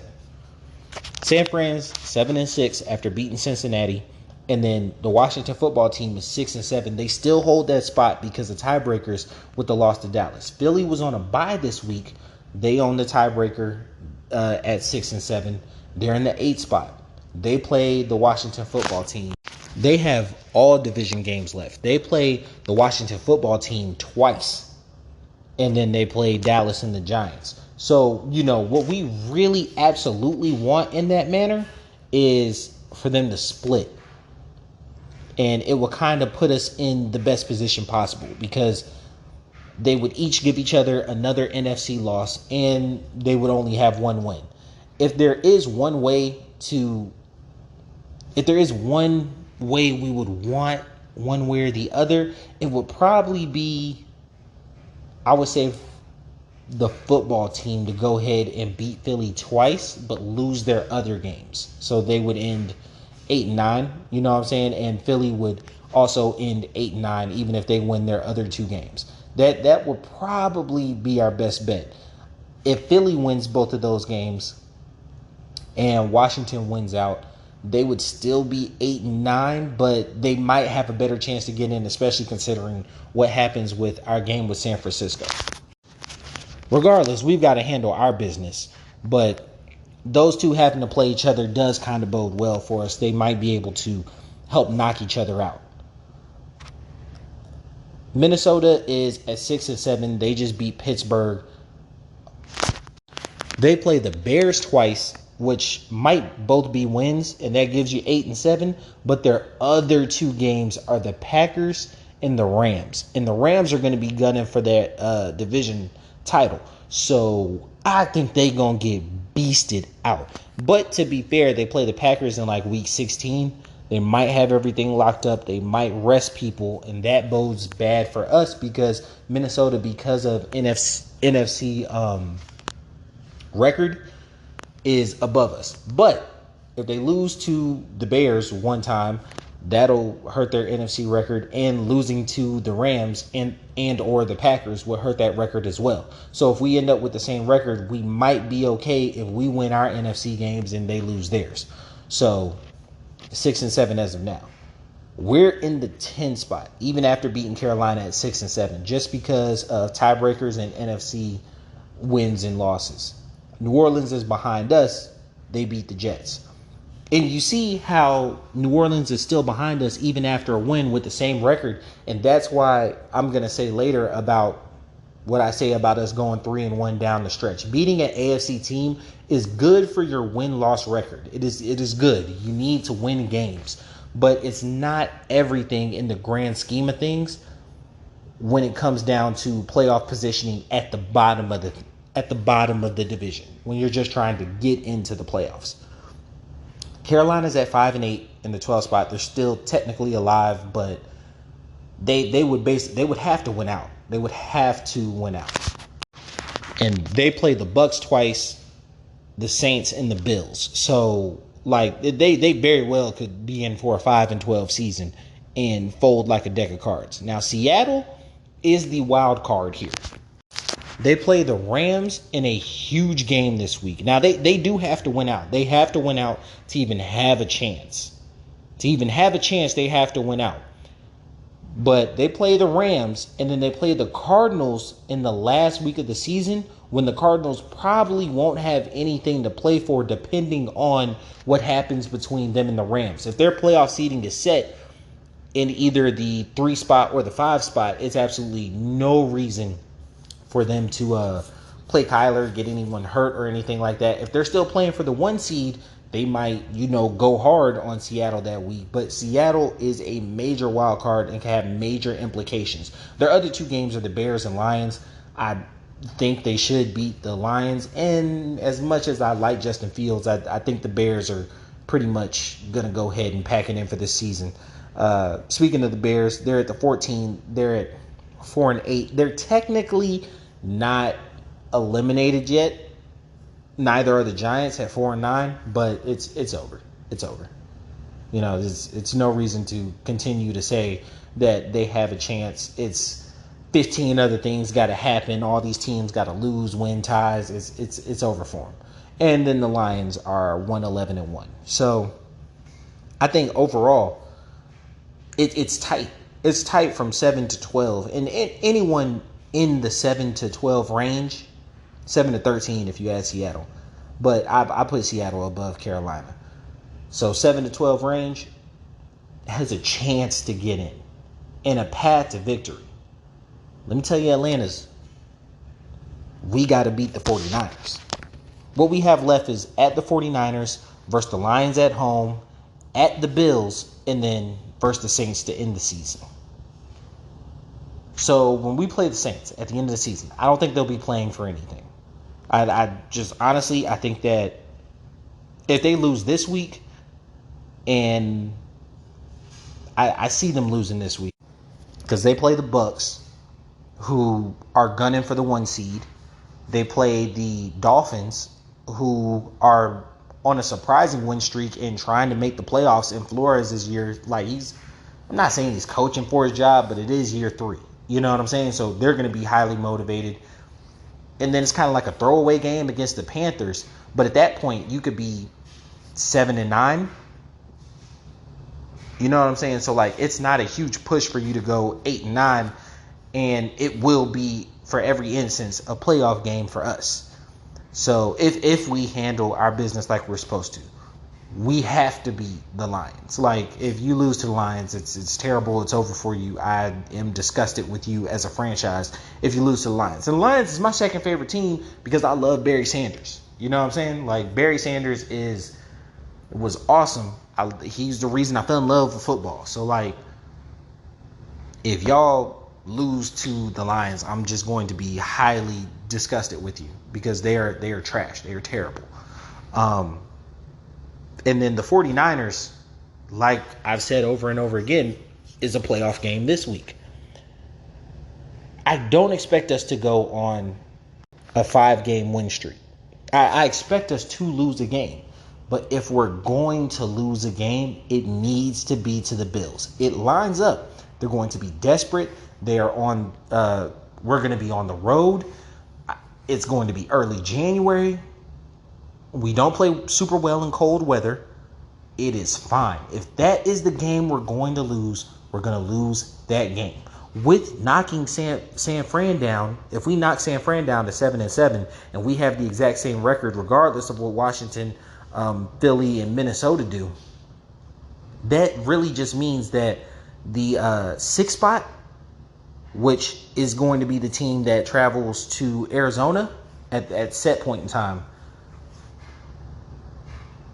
San Fran's 7-6 after beating Cincinnati. And then the Washington football team is 6-7. They still hold that spot because of tiebreakers with the loss to Dallas. Philly was on a bye this week. They own the tiebreaker at 6-7. They're in the 8th spot. They play the Washington football team. They have all division games left. They play the Washington football team twice. And then they play Dallas and the Giants. So, what we really absolutely want in that manner is for them to split. And it will kind of put us in the best position possible, because they would each give each other another NFC loss, and they would only have 1 win. If there is one way we would want one way or the other, it would probably be, I would say, the football team to go ahead and beat Philly twice, but lose their other games. So they would end 8-9, you know what I'm saying? And Philly would also end 8-9, even if they win their other 2 games. That would probably be our best bet. If Philly wins both of those games and Washington wins out, they would still be 8-9, but they might have a better chance to get in, especially considering what happens with our game with San Francisco. Regardless, we've got to handle our business, but those two having to play each other does kind of bode well for us. They might be able to help knock each other out. Minnesota is at 6-7. They just beat Pittsburgh. They play the Bears twice, which might both be wins, and that gives you 8-7. But their other 2 games are the Packers and the Rams. And the Rams are going to be gunning for their division title. So I think they're going to get beasted out. But to be fair, they play the Packers in like week 16. They might have everything locked up. They might rest people, and that bodes bad for us because Minnesota, because of NFC record, is above us. But if they lose to the Bears one time, that'll hurt their NFC record, and losing to the Rams and or the Packers will hurt that record as well. So if we end up with the same record, we might be okay if we win our NFC games and they lose theirs. So 6-7 as of now. We're in the 10 spot, even after beating Carolina at 6-7, just because of tiebreakers and NFC wins and losses. New Orleans is behind us. They beat the Jets. And you see how New Orleans is still behind us even after a win with the same record. And that's why I'm going to say later about what I say about us going 3-1 down the stretch. Beating an AFC team is good for your win-loss record. It is good. You need to win games. But it's not everything in the grand scheme of things when it comes down to playoff positioning at the bottom of at the bottom of the division when you're just trying to get into the playoffs. Carolina's at 5-8 in the 12th spot. They're still technically alive, but they would have to win out. They would have to win out. And they play the Bucks twice, the Saints and the Bills. So like they very well could be in for a 5-12 season and fold like a deck of cards. Now Seattle is the wild card here. They play the Rams in a huge game this week. Now they do have to win out. They have to win out to even have a chance. To even have a chance, they have to win out. But they play the Rams and then they play the Cardinals in the last week of the season, when the Cardinals probably won't have anything to play for depending on what happens between them and the Rams. If their playoff seeding is set in either the 3 spot or the 5 spot, it's absolutely no reason for them to play Kyler, get anyone hurt or anything like that. If they're still playing for the 1 seed, they might, go hard on Seattle that week. But Seattle is a major wild card and can have major implications. Their other 2 games are the Bears and Lions. I think they should beat the Lions. And as much as I like Justin Fields, I think the Bears are pretty much going to go ahead and pack it in for this season. Speaking of the Bears, they're at the 14. They're at 4-8. They're technically not eliminated yet. Neither are the Giants at 4-9, but it's over. It's over. It's no reason to continue to say that they have a chance. It's 15 other things got to happen. All these teams got to lose, win, ties. It's over for them. And then the Lions are 1-11-1. So I think overall it's tight. It's tight from 7 to 12, and anyone in the 7 to 12 range. 7 to 13 if you add Seattle. But I put Seattle above Carolina. So 7 to 12 range has a chance to get in and a path to victory. Let me tell you, Atlanta's, we got to beat the 49ers. What we have left is at the 49ers versus the Lions at home, at the Bills, and then versus the Saints to end the season. So when we play the Saints at the end of the season, I don't think they'll be playing for anything. I just honestly, I think that if they lose this week, and I see them losing this week because they play the Bucks, who are gunning for the 1 seed. They play the Dolphins, who are on a surprising win streak and trying to make the playoffs. And Flores is I'm not saying he's coaching for his job, but it is year 3. You know what I'm saying? So they're going to be highly motivated. And then it's kind of like a throwaway game against the Panthers. But at that point, you could be 7-9. You know what I'm saying? So, it's not a huge push for you to go 8-9. And it will be, for every instance, a playoff game for us. So, if we handle our business like we're supposed to, we have to beat the Lions. If you lose to the Lions, it's terrible. It's over for you. I am disgusted with you as a franchise if you lose to the Lions. And the Lions is my second favorite team because I love Barry Sanders. You know what I'm saying? Barry Sanders was awesome. He's the reason I fell in love with football. So, if y'all lose to the Lions, I'm just going to be highly disgusted with you because they are trash. They are terrible. And then the 49ers, like I've said over and over again, is a playoff game this week. I don't expect us to go on a 5-game win streak. I expect us to lose a game. But if we're going to lose a game, it needs to be to the Bills. It lines up. They're going to be desperate. We're going to be on the road. It's going to be early January. We don't play super well in cold weather. It is fine. If that is the game we're going to lose, we're going to lose that game. With knocking San Fran down, if we knock San Fran down to 7-7, and we have the exact same record regardless of what Washington, Philly, and Minnesota do, that really just means that the 6th spot, which is going to be the team that travels to Arizona at set point in time,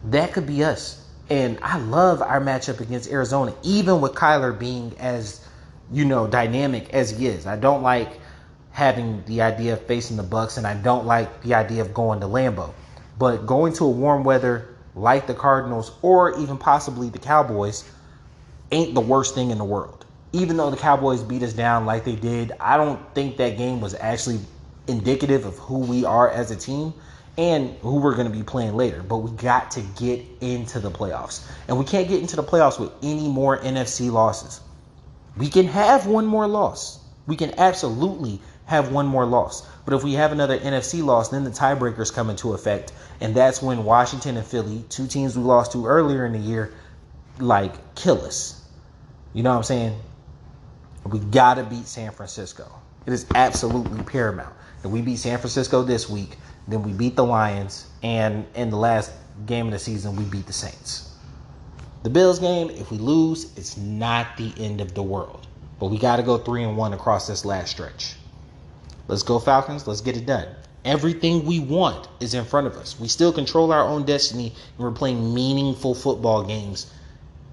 that could be us. And I love our matchup against Arizona, even with Kyler being as, dynamic as he is. I don't like having the idea of facing the Bucks, and I don't like the idea of going to Lambeau. But going to a warm weather like the Cardinals or even possibly the Cowboys ain't the worst thing in the world. Even though the Cowboys beat us down like they did, I don't think that game was actually indicative of who we are as a team and who we're going to be playing later. But we got to get into the playoffs. And we can't get into the playoffs with any more NFC losses. We can have one more loss. We can absolutely have one more loss. But if we have another NFC loss, then the tiebreakers come into effect. And that's when Washington and Philly, two teams we lost to earlier in the year, like, kill us. You know what I'm saying? We got to beat San Francisco. It is absolutely paramount. If we beat San Francisco this week, then we beat the Lions, and in the last game of the season, we beat the Saints. The Bills game, if we lose, it's not the end of the world. But we got to go 3-1 across this last stretch. Let's go Falcons. Let's get it done. Everything we want is in front of us. We still control our own destiny, and we're playing meaningful football games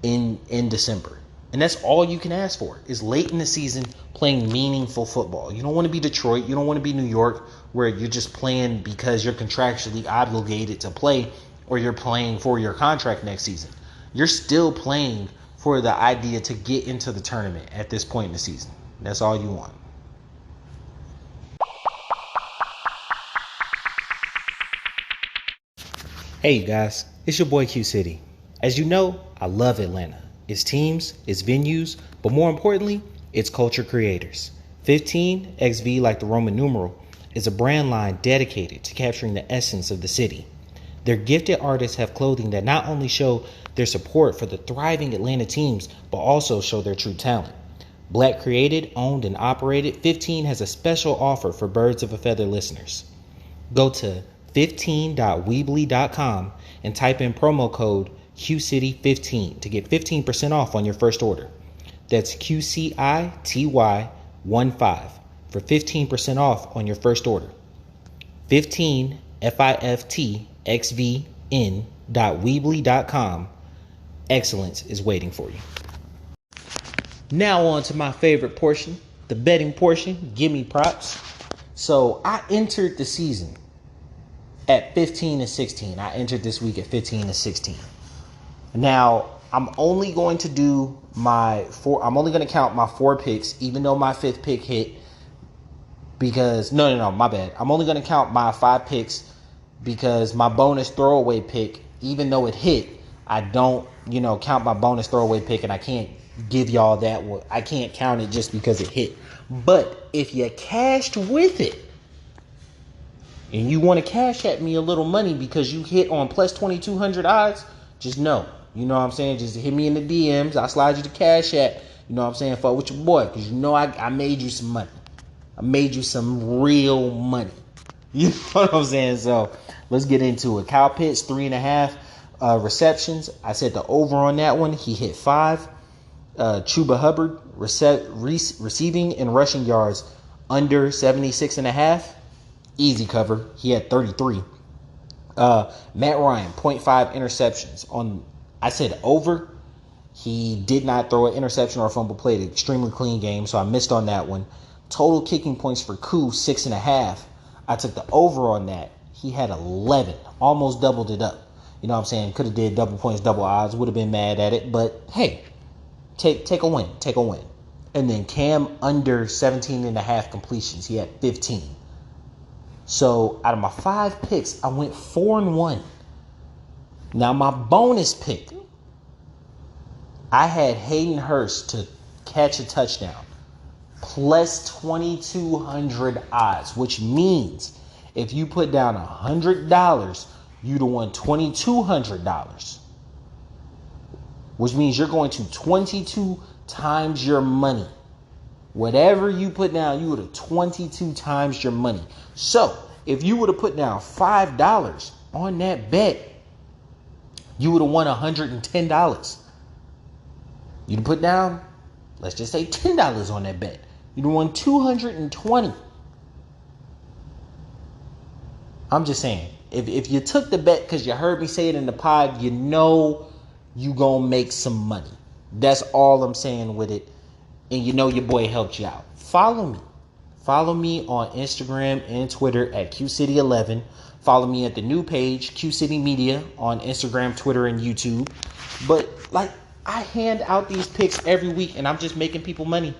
in December. And that's all you can ask for, is late in the season playing meaningful football. You don't want to be Detroit. You don't want to be New York, where you're just playing because you're contractually obligated to play, or you're playing for your contract next season. You're still playing for the idea to get into the tournament at this point in the season. That's all you want. Hey, you guys. It's your boy Q City. As you know, I love Atlanta. Its teams, its venues, but more importantly, its culture creators. 15XV, like the Roman numeral, is a brand line dedicated to capturing the essence of the city. Their gifted artists have clothing that not only show their support for the thriving Atlanta teams, but also show their true talent. Black created, owned, and operated, 15 has a special offer for Birds of a Feather listeners. Go to 15.weebly.com and type in promo code QCity15 to get 15% off on your first order. That's QCITY15 for 15% off on your first order. 15 FIFTXVN.weebly.com. Excellence is waiting for you. Now on to my favorite portion, the betting portion. Gimme props. So I entered the season at 15-16. I entered this week at 15-16. Now, I'm only going to do I'm only going to count my 4 picks, even though my 5th pick hit, because, no, my bad. I'm only going to count my 5 picks because my bonus throwaway pick, even though it hit, I don't, count my bonus throwaway pick, and I can't give y'all that. I can't count it just because it hit. But if you cashed with it, and you want to cash at me a little money because you hit on plus 2,200 odds, just know. You know what I'm saying? Just hit me in the DMs. I'll slide you the cash at. You know what I'm saying? Fuck with your boy. Because I made you some money. I made you some real money. You know what I'm saying? So let's get into it. Kyle Pitts, 3.5 receptions. I said the over on that one. He hit 5. Chuba Hubbard, receiving and rushing yards under 76.5. Easy cover. He had 33. Matt Ryan, 0.5 interceptions. I said over. He did not throw an interception or a fumble. Played an extremely clean game, so I missed on that one. Total kicking points for Koo, 6.5. I took the over on that. He had 11. Almost doubled it up. You know what I'm saying? Could have did double points, double odds. Would have been mad at it. But, hey, take a win. Take a win. And then Cam under 17.5 completions. He had 15. So out of my 5 picks, I went 4-1. Now my bonus pick, I had Hayden Hurst to catch a touchdown, plus 2,200 odds, which means if you put down $100, you'd have won $2,200, which means you're going to 22 times your money. Whatever you put down, you would have 22 times your money. So, if you would have put down $5 on that bet, you would have won $110. You'd put down, let's just say $10 on that bet. You'd have won $220. I'm just saying, if you took the bet because you heard me say it in the pod, you know you gonna make some money. That's all I'm saying with it. And you know your boy helped you out. Follow me Follow me on Instagram and Twitter at QCity11. Follow me at the new page, QCity Media, on Instagram, Twitter, and YouTube. But like, I hand out these picks every week, and I'm just making people money.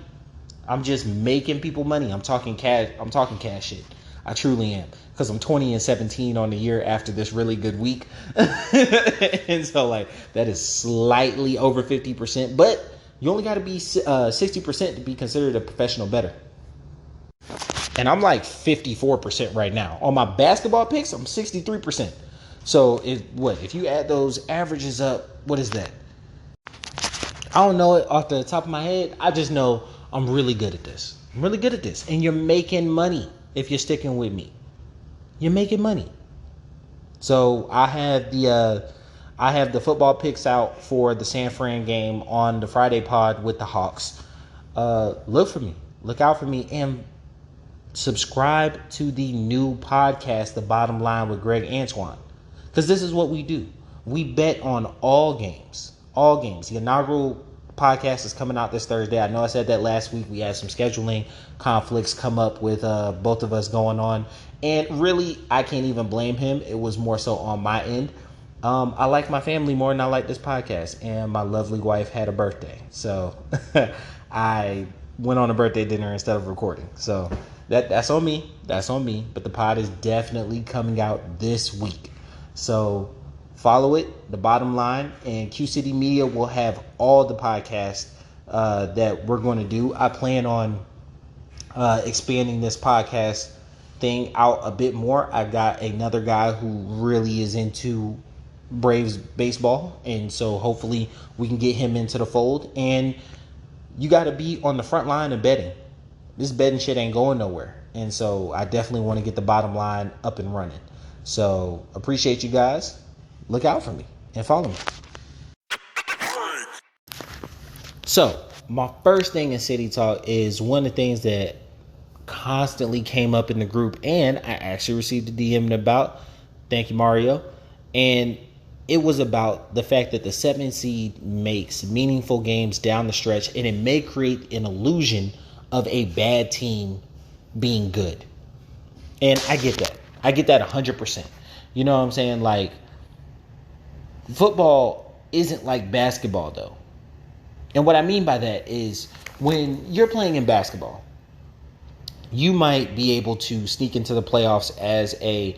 I'm talking cash. I'm talking cash shit. I truly am, because I'm 20-17 on the year after this really good week, and so like that is slightly over 50%. But you only got to be 60% to be considered a professional bettor. And I'm like 54% right now on my basketball picks. I'm 63%. So if you add those averages up, what is that? I don't know it off the top of my head. I just know I'm really good at this. And you're making money if you're sticking with me. You're making money. So I have the football picks out for the San Fran game on the Friday pod with the Hawks. Look for me. Look out for me. And subscribe to the new podcast, The Bottom Line with Greg Antoine. Because this is what we do. We bet on all games. All games. The inaugural podcast is coming out this Thursday. I know I said that last week. We had some scheduling conflicts come up with both of us going on. And really, I can't even blame him. It was more so on my end. I like my family more than I like this podcast. And my lovely wife had a birthday. So I went on a birthday dinner instead of recording. So that's on me. That's on me. But the pod is definitely coming out this week. So follow it, The Bottom Line, and Q City Media will have all the podcasts that we're going to do. I plan on expanding this podcast thing out a bit more. I got another guy who really is into Braves baseball, and so hopefully we can get him into the fold. And you got to be on the front line of betting. This betting shit ain't going nowhere, and so I definitely want to get The Bottom Line up and running. So appreciate you guys. Look out for me and follow me. So my first thing in City Talk is one of the things that constantly came up in the group, and I actually received a DM about. Thank you, Mario. And it was about the fact that the 7 seed makes meaningful games down the stretch, and it may create an illusion of a bad team being good. And I get that. I get that 100%. You know what I'm saying? Like, football isn't like basketball, though. And what I mean by that is when you're playing in basketball, you might be able to sneak into the playoffs as a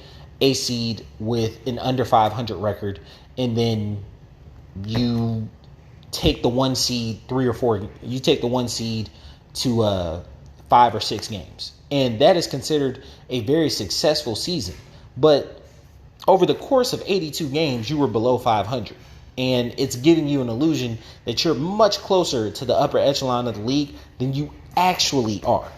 seed with an under 500 record, and then you take the 1 seed you take the 1 seed to 5 or 6 games. And that is considered a very successful season. But over the course of 82 games, you were below 500. And it's giving you an illusion that you're much closer to the upper echelon of the league than you actually are.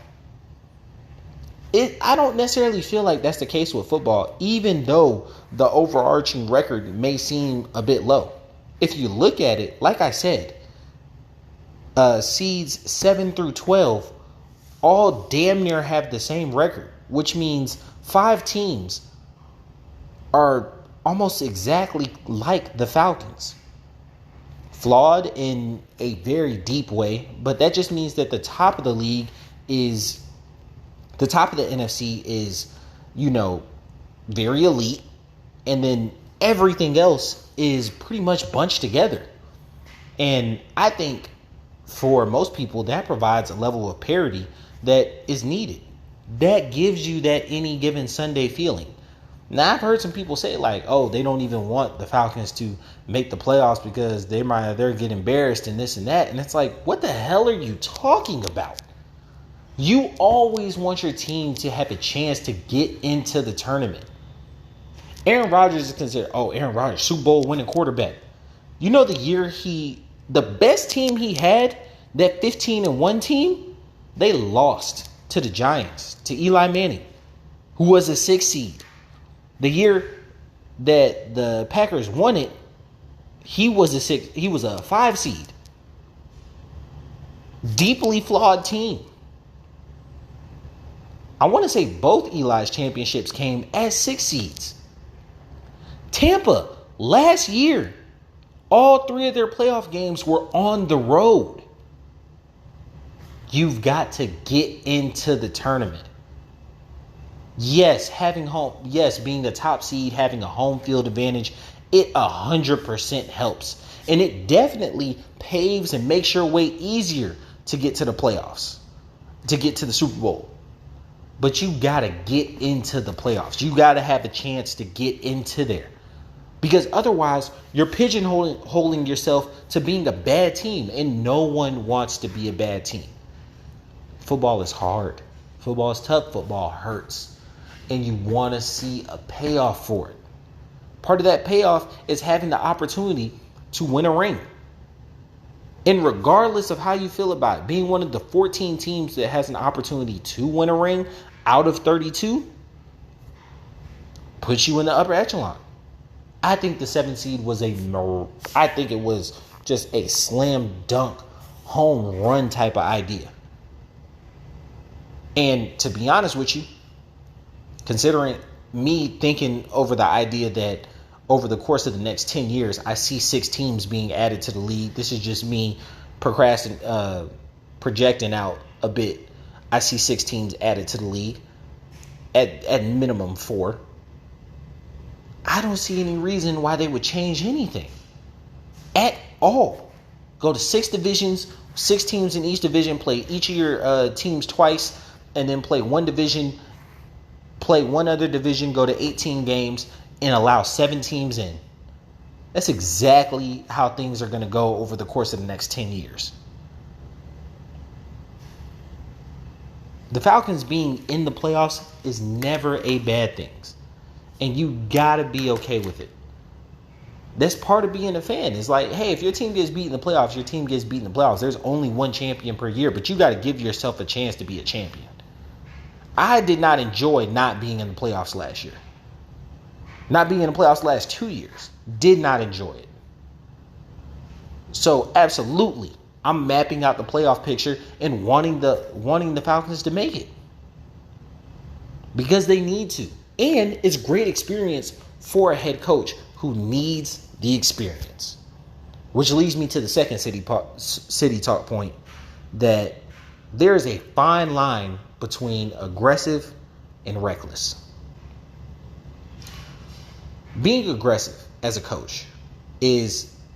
I don't necessarily feel like that's the case with football, even though the overarching record may seem a bit low. If you look at it, like I said, seeds 7 through 12 all damn near have the same record, which means 5 teams are almost exactly like the Falcons. Flawed in a very deep way, but that just means that the top of the league is, the top of the NFC is, very elite, and then everything else is pretty much bunched together. And I think for most people that provides a level of parity that is needed. That gives you that any given Sunday feeling. Now, I've heard some people say like, oh, they don't even want the Falcons to make the playoffs because they're get embarrassed and this and that. And it's like, what the hell are you talking about? You always want your team to have a chance to get into the tournament. Aaron Rodgers is considered, Aaron Rodgers, Super Bowl winning quarterback. You know the year the best team he had, that 15-1 team, they lost to the Giants, to Eli Manning, who was a 6 seed. The year that the Packers won it, he was a 5 seed. Deeply flawed team. I want to say both Eli's championships came as 6 seeds. Tampa, last year, all 3 of their playoff games were on the road. You've got to get into the tournament. Yes, being the top seed, having a home field advantage, it 100% helps. And it definitely paves and makes your way easier to get to the playoffs, to get to the Super Bowl. But you got to get into the playoffs. You got to have a chance to get into there. Because otherwise, you're pigeonholing yourself to being a bad team. And no one wants to be a bad team. Football is hard. Football is tough. Football hurts. And you want to see a payoff for it. Part of that payoff is having the opportunity to win a ring. And regardless of how you feel about it, being one of the 14 teams that has an opportunity to win a ring out of 32 puts you in the upper echelon. I think the 7th seed was I think it was just a slam dunk home run type of idea. And to be honest with you, considering me thinking over the idea that over the course of the next 10 years, I see 6 teams being added to the league. This is just me projecting out a bit. I see 6 teams added to the league, at minimum 4. I don't see any reason why they would change anything at all. Go to 6 divisions, 6 teams in each division, play each of your teams twice, and then play one other division, go to 18 games, and allow 7 teams in. That's exactly how things are going to go over the course of the next 10 years. The Falcons being in the playoffs is never a bad thing. And you got to be okay with it. That's part of being a fan. It's like, hey, if your team gets beat in the playoffs, your team gets beat in the playoffs. There's only one champion per year, but you got to give yourself a chance to be a champion. I did not enjoy not being in the playoffs last year. Not being in the playoffs last 2 years. Did not enjoy it. So absolutely, I'm mapping out the playoff picture and wanting the Falcons to make it. Because they need to. And it's great experience for a head coach who needs the experience. Which leads me to the second city talk point, that there is a fine line between aggressive and reckless. Being aggressive as a coach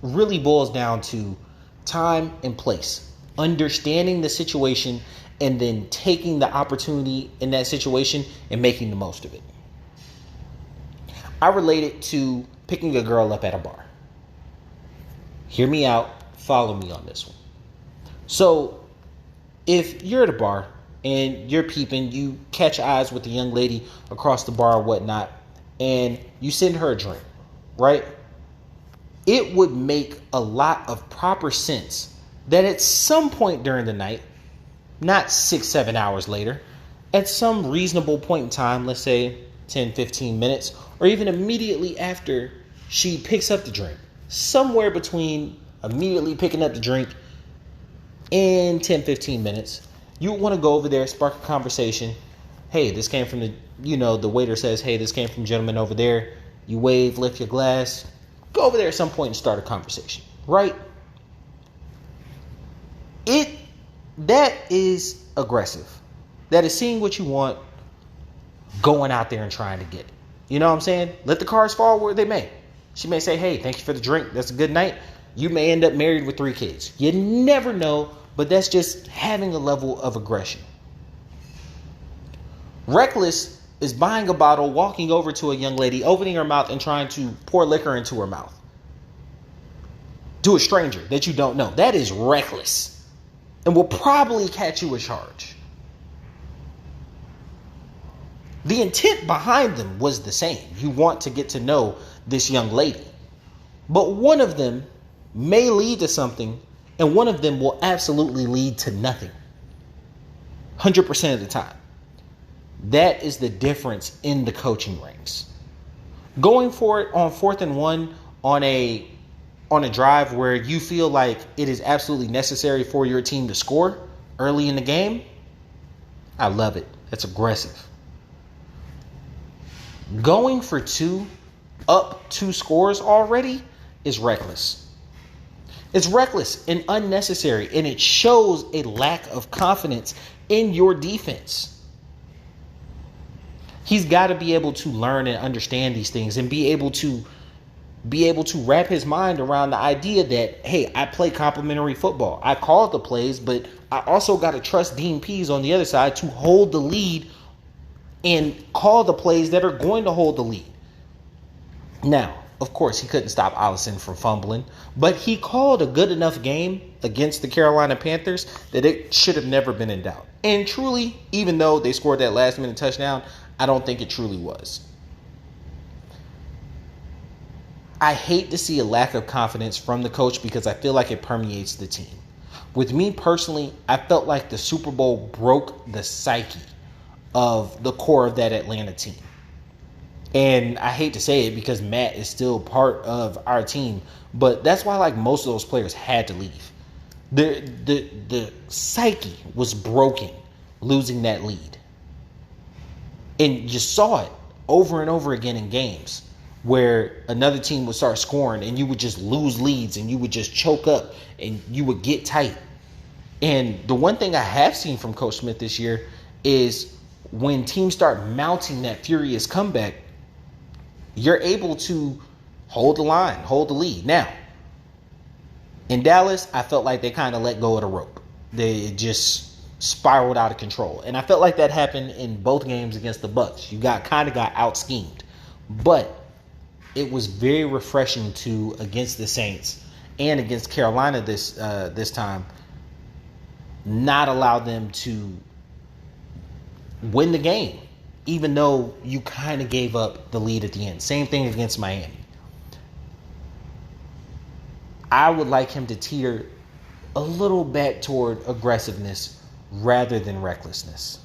really boils down to time and place, understanding the situation, and then taking the opportunity in that situation and making the most of it. I relate it to picking a girl up at a bar. Hear me out. Follow me on this one. So if you're at a bar and you're peeping, you catch eyes with the young lady across the bar or whatnot, and you send her a drink, right? It would make a lot of proper sense that at some point during the night, not 6-7 hours later, at some reasonable point in time, let's say 10-15 minutes, or even immediately after she picks up the drink, somewhere between immediately picking up the drink and 10-15 minutes, you want to go over there, spark a conversation. Hey, this came from the waiter says, hey, this came from gentleman over there. You wave, lift your glass, go over there at some point and start a conversation, right? That is aggressive. That is seeing what you want, going out there and trying to get it. You know what I'm saying? Let the cards fall where they may. She may say, hey, thank you for the drink. That's a good night. You may end up married with 3 kids. You never know, but that's just having a level of aggression. Reckless is buying a bottle, walking over to a young lady, opening her mouth and trying to pour liquor into her mouth. To a stranger that you don't know. That is reckless. And will probably catch you a charge. The intent behind them was the same. You want to get to know this young lady. But one of them may lead to something, and one of them will absolutely lead to nothing. 100% of the time. That is the difference in the coaching ranks. Going for it on 4th and 1 on a drive where you feel like it is absolutely necessary for your team to score early in the game, I love it. That's aggressive. Going for 2, up 2 scores already is reckless. It's reckless and unnecessary, and it shows a lack of confidence in your defense. He's got to be able to learn and understand these things and be able to wrap his mind around the idea that, hey, I play complementary football. I call the plays, but I also got to trust Dean Pease on the other side to hold the lead and call the plays that are going to hold the lead. Now, of course, he couldn't stop Allison from fumbling, but he called a good enough game against the Carolina Panthers that it should have never been in doubt. And truly, even though they scored that last-minute touchdown, I don't think it truly was. I hate to see a lack of confidence from the coach because I feel like it permeates the team. With me personally, I felt like the Super Bowl broke the psyche of the core of that Atlanta team. And I hate to say it because Matt is still part of our team, but that's why like most of those players had to leave. The psyche was broken losing that lead. And you saw it over and over again in games where another team would start scoring and you would just lose leads and you would just choke up and you would get tight. And the one thing I have seen from Coach Smith this year is when teams start mounting that furious comeback, you're able to hold the line, hold the lead. Now, in Dallas, I felt like they kind of let go of the rope. They just spiraled out of control. And I felt like that happened in both games against the Bucs. You got out schemed. But it was very refreshing to, against the Saints and against Carolina this time, not allow them to win the game, even though you kind of gave up the lead at the end. Same thing against Miami. I would like him to teeter a little back toward aggressiveness rather than recklessness.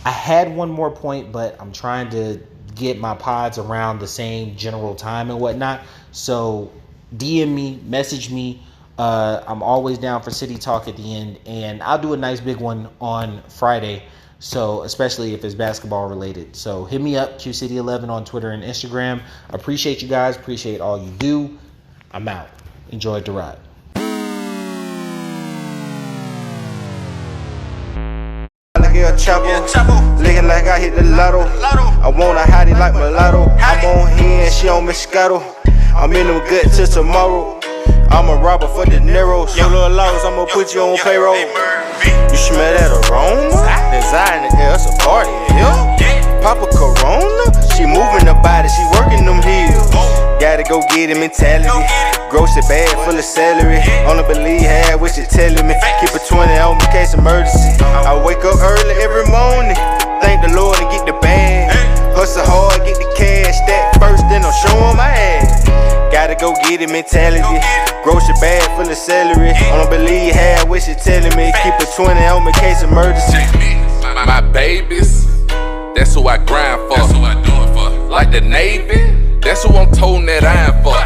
I had one more point, but I'm trying to get my pods around the same general time and whatnot. So DM me, message me. I'm always down for City Talk at the end, and I'll do a nice big one on Friday. So especially if it's basketball related. So hit me up, QCity11 on Twitter and Instagram. Appreciate you guys. Appreciate all you do. I'm out. Enjoy the ride. Looking like I hit the lotto. I want a hottie like mulatto. I'm on here and she on Moscato. I'm in them good till tomorrow. I'm a robber for the Neros. Yo, little laws, I'ma put you on payroll. You smell that aroma? Desire in the air, it's a party in here. Papa Corona, she moving the body, she working them heels. Gotta go get it mentality. Grocery bag full of celery. Only believe half what she telling me. Keep a 20 on me, case emergency. I wake up early every morning. Thank the Lord and get the bag. Hustle hard, get the cash. Stack first, then I'm showing my ass. Gotta go get it mentality. Grocery bag full of celery. Only believe half what she telling me. Keep a 20 on me, case emergency. My babies, that's who I grind for. That's who I do it for. Like the Navy, that's who I'm toting that iron for.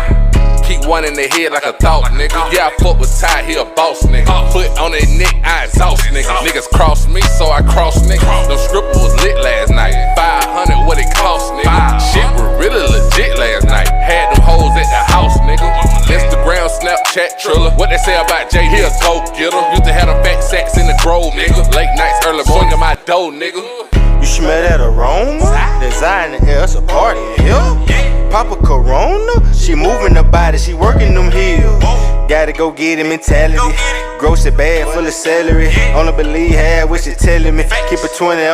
Keep one in the head like a thought, nigga. Yeah, I fuck with Ty, he a boss, nigga. Foot on their neck, I exhaust, nigga. Niggas cross me, so I cross, nigga. No stripper was lit last night. 500, what it cost, nigga. Shit was really legit last night. Had them hoes at the house, nigga. Instagram, Snapchat, Triller. What they say about Jay, he a go-getter. Used to have them fat sacks in the grove, nigga. Late nights, early morning, my dough, nigga. You smell that aroma? Desire in the air, it's a party in here. Papa Corona, she moving the body, she working them heels. Gotta go get it mentality. Grocery bag full of celery. Only believe half what she telling me. Keep a 20